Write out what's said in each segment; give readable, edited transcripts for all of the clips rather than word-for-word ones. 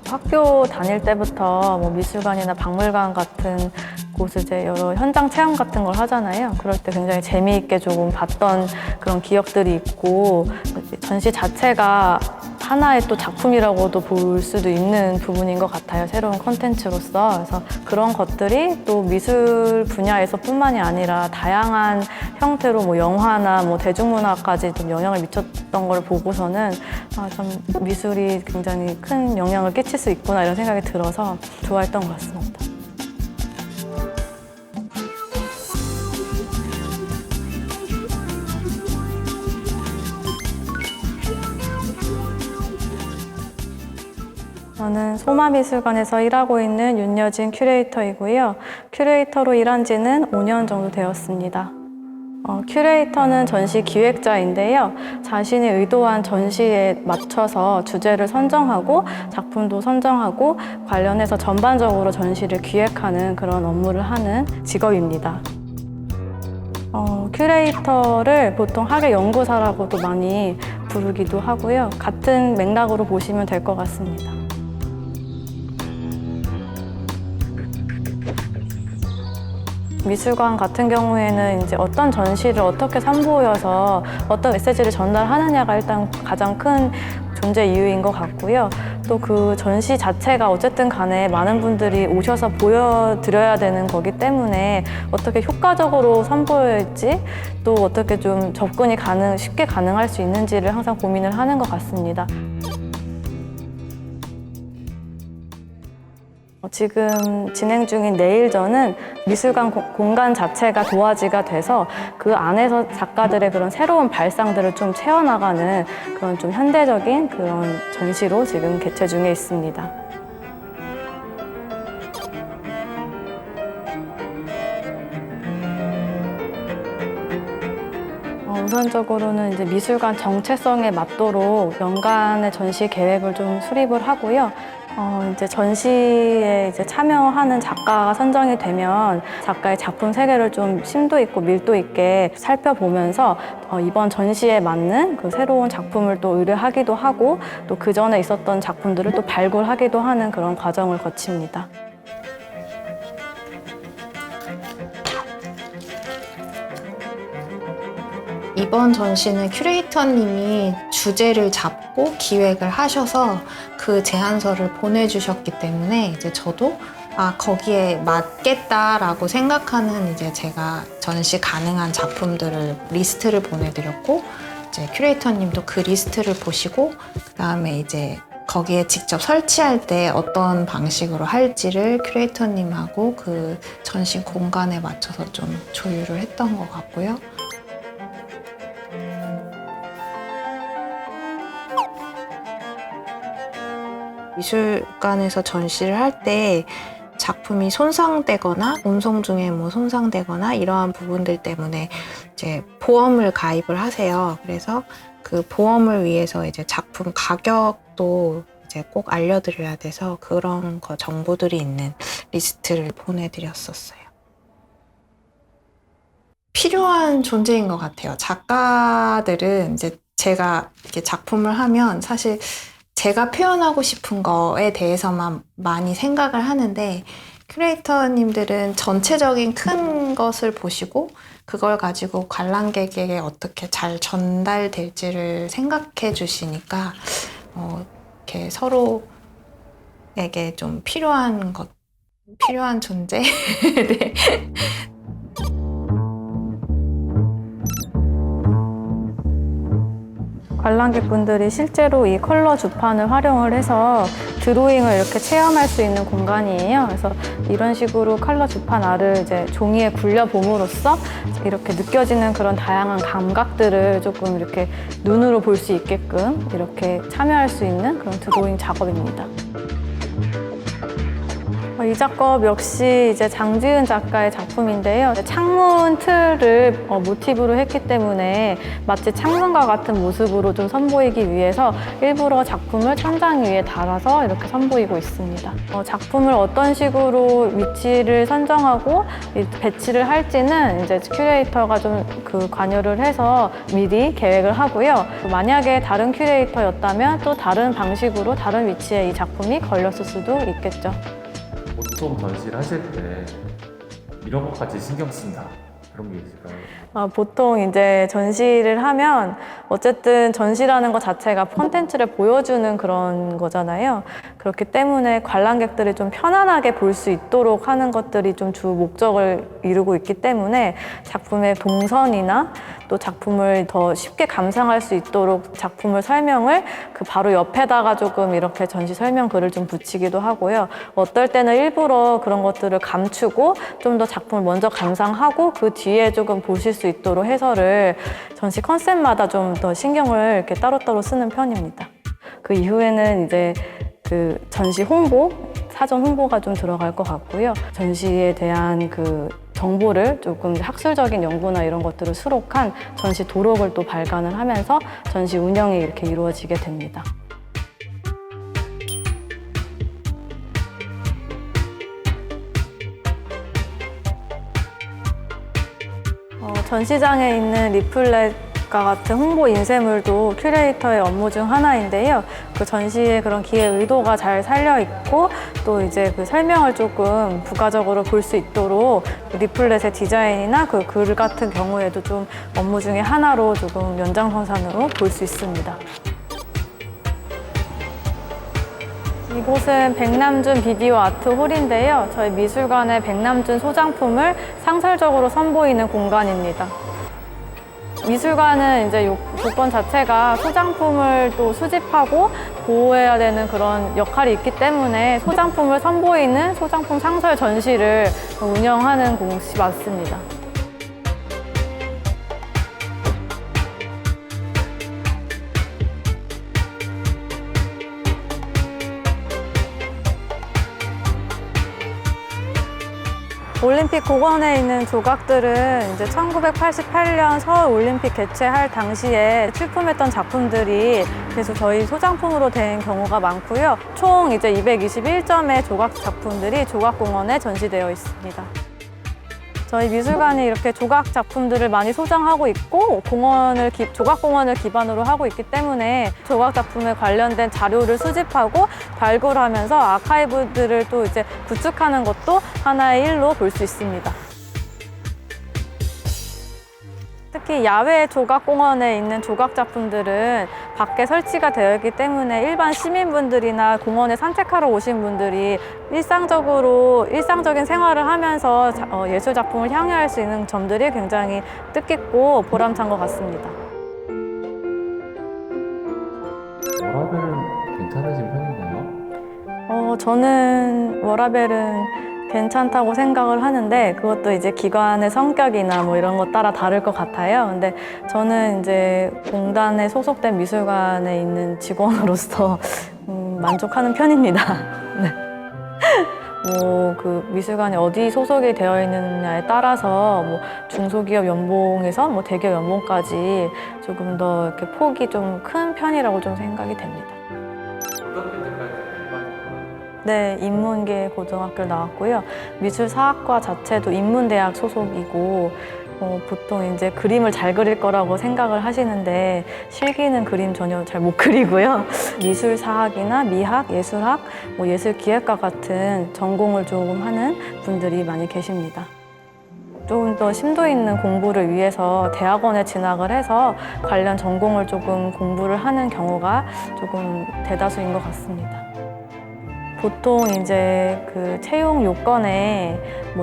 학교 다닐 때부터 뭐 미술관이나 박물관 같은 곳을 이제 여러 현장 체험 같은 걸 하잖아요. 그럴 때 굉장히 재미있게 조금 봤던 그런 기억들이 있고, 전시 자체가 하나의 또 작품이라고도 볼 수도 있는 부분인 것 같아요. 새로운 콘텐츠로서. 그래서 그런 것들이 또 미술 분야에서 뿐만이 아니라 다양한 형태로 뭐 영화나 뭐 대중문화까지 좀 영향을 미쳤던 걸 보고서는 좀 미술이 굉장히 큰 영향을 끼칠 수 있구나 이런 생각이 들어서 좋아했던 것 같습니다. 저는 소마미술관에서 일하고 있는 윤여진 큐레이터이고요. 큐레이터로 일한 지는 5년 정도 되었습니다. 큐레이터는 전시 기획자인데요. 자신이 의도한 전시에 맞춰서 주제를 선정하고 작품도 선정하고 관련해서 전반적으로 전시를 기획하는 그런 업무를 하는 직업입니다. 큐레이터를 보통 학예 연구사라고도 많이 부르기도 하고요. 같은 맥락으로 보시면 될 것 같습니다. 미술관 같은 경우에는 이제 어떤 전시를 어떻게 선보여서 어떤 메시지를 전달하느냐가 일단 가장 큰 존재 이유인 것 같고요. 또 그 전시 자체가 어쨌든 간에 많은 분들이 오셔서 보여드려야 되는 거기 때문에 어떻게 효과적으로 선보일지 또 어떻게 좀 접근이 쉽게 가능할 수 있는지를 항상 고민을 하는 것 같습니다. 지금 진행 중인 내일전은 미술관 공간 자체가 도화지가 돼서 그 안에서 작가들의 그런 새로운 발상들을 좀 채워나가는 그런 좀 현대적인 그런 전시로 지금 개최 중에 있습니다. 우선적으로는 이제 미술관 정체성에 맞도록 연간의 전시 계획을 좀 수립을 하고요. 이제 전시에 이제 참여하는 작가가 선정이 되면 작가의 작품 세계를 좀 심도 있고 밀도 있게 살펴보면서 이번 전시에 맞는 그 새로운 작품을 또 의뢰하기도 하고 또 그 전에 있었던 작품들을 또 발굴하기도 하는 그런 과정을 거칩니다. 이번 전시는 큐레이터님이 주제를 잡고 기획을 하셔서 그 제안서를 보내주셨기 때문에 이제 저도 거기에 맞겠다라고 생각하는 이제 제가 전시 가능한 작품들을 리스트를 보내드렸고 이제 큐레이터님도 그 리스트를 보시고 그다음에 이제 거기에 직접 설치할 때 어떤 방식으로 할지를 큐레이터님하고 그 전시 공간에 맞춰서 좀 조율을 했던 것 같고요. 미술관에서 전시를 할 때 작품이 손상되거나 운송 중에 뭐 손상되거나 이러한 부분들 때문에 이제 보험을 가입을 하세요. 그래서 그 보험을 위해서 이제 작품 가격도 이제 꼭 알려드려야 돼서 그런 거 정보들이 있는 리스트를 보내드렸었어요. 필요한 존재인 것 같아요. 작가들은 이제 제가 이렇게 작품을 하면 사실 제가 표현하고 싶은 거에 대해서만 많이 생각을 하는데 큐레이터님들은 전체적인 큰 것을 보시고 그걸 가지고 관람객에게 어떻게 잘 전달될지를 생각해 주시니까 이렇게 서로에게 좀 필요한 존재? 네. 관람객분들이 실제로 이 컬러 주판을 활용을 해서 드로잉을 이렇게 체험할 수 있는 공간이에요. 그래서 이런 식으로 컬러 주판 알을 이제 종이에 굴려봄으로써 이렇게 느껴지는 그런 다양한 감각들을 조금 이렇게 눈으로 볼 수 있게끔 이렇게 참여할 수 있는 그런 드로잉 작업입니다. 이 작업 역시 이제 장지은 작가의 작품인데요. 창문 틀을 모티브로 했기 때문에 마치 창문과 같은 모습으로 좀 선보이기 위해서 일부러 작품을 천장 위에 달아서 이렇게 선보이고 있습니다. 작품을 어떤 식으로 위치를 선정하고 배치를 할지는 이제 큐레이터가 좀 관여를 해서 미리 계획을 하고요. 만약에 다른 큐레이터였다면 또 다른 방식으로 다른 위치에 이 작품이 걸렸을 수도 있겠죠. 보통 전시를 하실 때 이런 것까지 신경 쓴다 그런 게 있을까요? 보통 이제 전시를 하면 어쨌든 전시라는 것 자체가 콘텐츠를 보여주는 그런 거잖아요. 그렇기 때문에 관람객들이 좀 편안하게 볼 수 있도록 하는 것들이 좀 주 목적을 이루고 있기 때문에 작품의 동선이나 또 작품을 더 쉽게 감상할 수 있도록 작품을 설명을 바로 옆에다가 조금 이렇게 전시 설명 글을 좀 붙이기도 하고요. 어떨 때는 일부러 그런 것들을 감추고 좀 더 작품을 먼저 감상하고 그 뒤에 조금 보실 수 있도록 해설을 전시 컨셉마다 좀 더 신경을 이렇게 따로따로 쓰는 편입니다. 그 이후에는 이제 전시 홍보, 사전 홍보가 좀 들어갈 것 같고요. 전시에 대한 정보를 조금 학술적인 연구나 이런 것들을 수록한 전시 도록을 또 발간을 하면서 전시 운영이 이렇게 이루어지게 됩니다. 전시장에 있는 리플렛과 같은 홍보 인쇄물도 큐레이터의 업무 중 하나인데요. 그 전시의 그런 기획 의도가 잘 살려 있고 또 이제 설명을 조금 부가적으로 볼 수 있도록 리플렛의 디자인이나 글 같은 경우에도 좀 업무 중에 하나로 조금 연장선상으로 볼 수 있습니다. 이곳은 백남준 비디오 아트 홀인데요. 저희 미술관의 백남준 소장품을 상설적으로 선보이는 공간입니다. 미술관은 이제 조건 자체가 소장품을 또 수집하고 보호해야 되는 그런 역할이 있기 때문에 소장품을 선보이는 소장품 상설 전시를 운영하는 곳이 맞습니다. 올림픽 공원에 있는 조각들은 이제 1988년 서울 올림픽 개최할 당시에 출품했던 작품들이 계속 저희 소장품으로 된 경우가 많고요. 총 이제 221점의 조각 작품들이 조각공원에 전시되어 있습니다. 저희 미술관이 이렇게 조각 작품들을 많이 소장하고 있고 조각공원을 기반으로 하고 있기 때문에 조각 작품에 관련된 자료를 수집하고 발굴하면서 아카이브들을 또 이제 구축하는 것도 하나의 일로 볼 수 있습니다. 특히 야외 조각공원에 있는 조각 작품들은 밖에 설치가 되어 있기 때문에 일반 시민분들이나 공원에 산책하러 오신 분들이 일상적인 생활을 하면서 예술 작품을 향유할 수 있는 점들이 굉장히 뜻깊고 보람찬 것 같습니다. 워라벨은 괜찮으신 편인가요? 저는 워라벨은 괜찮다고 생각을 하는데 그것도 이제 기관의 성격이나 뭐 이런 것 따라 다를 것 같아요. 근데 저는 이제 공단에 소속된 미술관에 있는 직원으로서 만족하는 편입니다. 네. 미술관이 어디 소속이 되어 있느냐에 따라서 중소기업 연봉에서 대기업 연봉까지 조금 더 이렇게 폭이 좀 큰 편이라고 좀 생각이 됩니다. 네, 인문계 고등학교를 나왔고요. 미술사학과 자체도 인문대학 소속이고 보통 이제 그림을 잘 그릴 거라고 생각을 하시는데 실기는 그림 전혀 잘 못 그리고요. 미술사학이나 미학, 예술학, 예술기획과 같은 전공을 조금 하는 분들이 많이 계십니다. 조금 더 심도 있는 공부를 위해서 대학원에 진학을 해서 관련 전공을 조금 공부를 하는 경우가 조금 대다수인 것 같습니다. 보통 이제 채용 요건에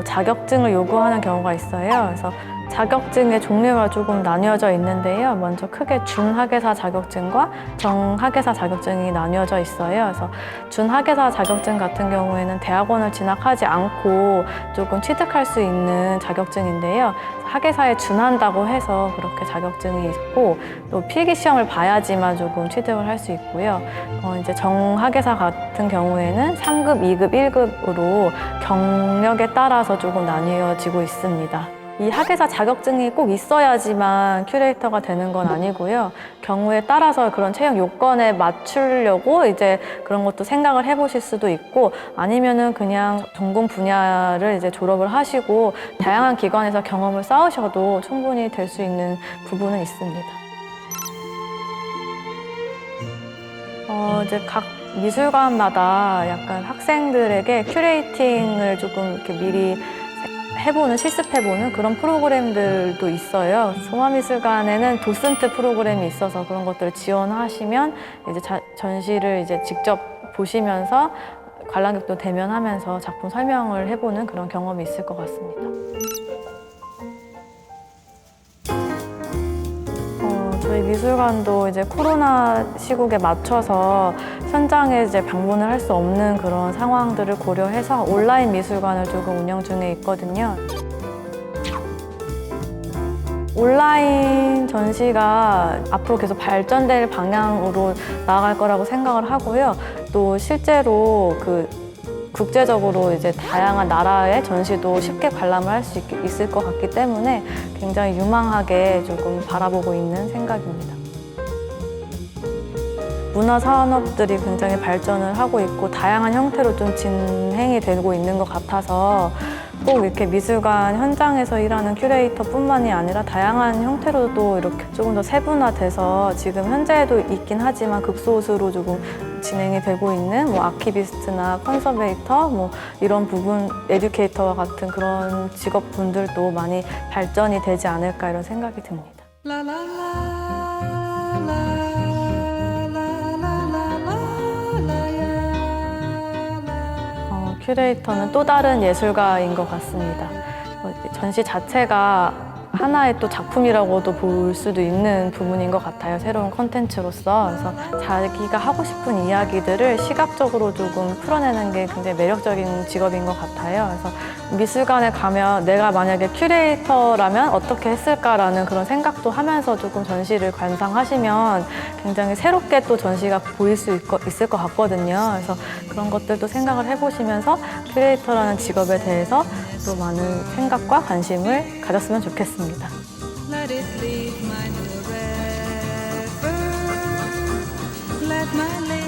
자격증을 요구하는 경우가 있어요. 그래서 자격증의 종류가 조금 나뉘어져 있는데요. 먼저 크게 준학예사 자격증과 정학예사 자격증이 나뉘어져 있어요. 그래서 준학예사 자격증 같은 경우에는 대학원을 진학하지 않고 조금 취득할 수 있는 자격증인데요. 학예사에 준한다고 해서 그렇게 자격증이 있고 또 필기 시험을 봐야지만 조금 취득을 할 수 있고요. 이제 정학예사 같은 경우에는 3급, 2급, 1급으로 경력에 따라서 조금 나뉘어지고 있습니다. 이 학예사 자격증이 꼭 있어야지만 큐레이터가 되는 건 아니고요. 경우에 따라서 그런 채용 요건에 맞추려고 이제 그런 것도 생각을 해보실 수도 있고 아니면은 그냥 전공 분야를 이제 졸업을 하시고 다양한 기관에서 경험을 쌓으셔도 충분히 될 수 있는 부분은 있습니다. 이제 각 미술관마다 약간 학생들에게 큐레이팅을 조금 이렇게 미리 해보는, 실습해보는 그런 프로그램들도 있어요. 소마미술관에는 도슨트 프로그램이 있어서 그런 것들을 지원하시면 이제 전시를 이제 직접 보시면서 관람객도 대면하면서 작품 설명을 해보는 그런 경험이 있을 것 같습니다. 저희 미술관도 이제 코로나 시국에 맞춰서 현장에 이제 방문을 할 수 없는 그런 상황들을 고려해서 온라인 미술관을 조금 운영 중에 있거든요. 온라인 전시가 앞으로 계속 발전될 방향으로 나아갈 거라고 생각을 하고요. 또 실제로 국제적으로 이제 다양한 나라의 전시도 쉽게 관람을 할 수 있을 것 같기 때문에 굉장히 유망하게 조금 바라보고 있는 생각입니다. 문화 산업들이 굉장히 발전을 하고 있고 다양한 형태로 좀 진행이 되고 있는 것 같아서 꼭 이렇게 미술관 현장에서 일하는 큐레이터뿐만이 아니라 다양한 형태로도 이렇게 조금 더 세분화돼서 지금 현재에도 있긴 하지만 극소수로 조금 진행이 되고 있는 뭐 아키비스트나 컨서베이터 뭐 이런 부분 에듀케이터와 같은 그런 직업분들도 많이 발전이 되지 않을까 이런 생각이 듭니다. 큐레이터는 또 다른 예술가인 것 같습니다. 전시 자체가 하나의 또 작품이라고도 볼 수도 있는 부분인 것 같아요. 새로운 콘텐츠로서. 그래서 자기가 하고 싶은 이야기들을 시각적으로 조금 풀어내는 게 굉장히 매력적인 직업인 것 같아요. 그래서 미술관에 가면 내가 만약에 큐레이터라면 어떻게 했을까라는 그런 생각도 하면서 조금 전시를 관상하시면 굉장히 새롭게 또 전시가 보일 수 있을 것 같거든요. 그래서 그런 것들도 생각을 해보시면서 큐레이터라는 직업에 대해서 또 많은 생각과 관심을 가졌으면 좋겠습니다. Let it lead mine forever. Let my